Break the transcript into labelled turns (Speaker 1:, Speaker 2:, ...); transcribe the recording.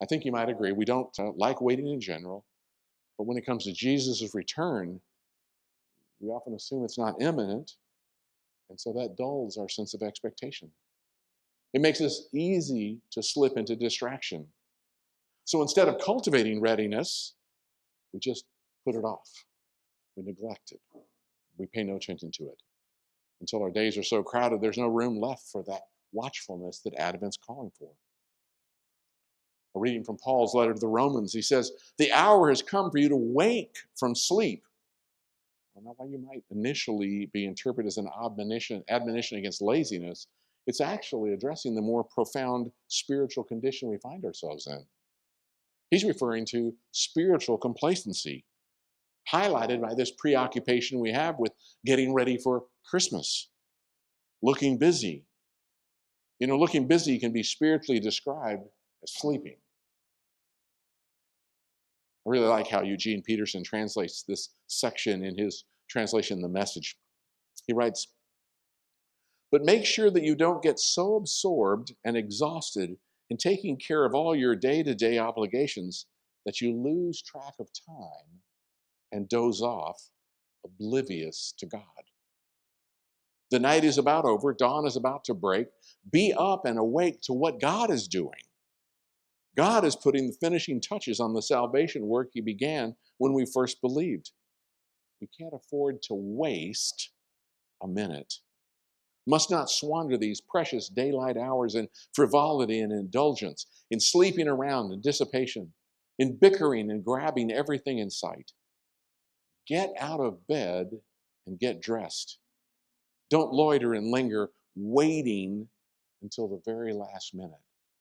Speaker 1: I think you might agree, we don't like waiting in general, but when it comes to Jesus' return, we often assume it's not imminent, and so that dulls our sense of expectation. It makes it easy to slip into distraction. So instead of cultivating readiness, we just put it off. We neglect it. We pay no attention to it until our days are so crowded there's no room left for that watchfulness that Advent's calling for. A reading from Paul's letter to the Romans, he says, "The hour has come for you to wake from sleep." Well, now, while you might initially be interpreted as an admonition against laziness, it's actually addressing the more profound spiritual condition we find ourselves in. He's referring to spiritual complacency, highlighted by this preoccupation we have with getting ready for Christmas, looking busy. Looking busy can be spiritually described as sleeping. I really like how Eugene Peterson translates this section in his translation, The Message. He writes, "But make sure that you don't get so absorbed and exhausted in taking care of all your day-to-day obligations that you lose track of time and doze off, oblivious to God. The night is about over, dawn is about to break. Be up and awake to what God is doing. God is putting the finishing touches on the salvation work He began when we first believed. We can't afford to waste a minute. Must not squander these precious daylight hours in frivolity and indulgence, in sleeping around and dissipation, in bickering and grabbing everything in sight. Get out of bed and get dressed. Don't loiter and linger, waiting until the very last minute.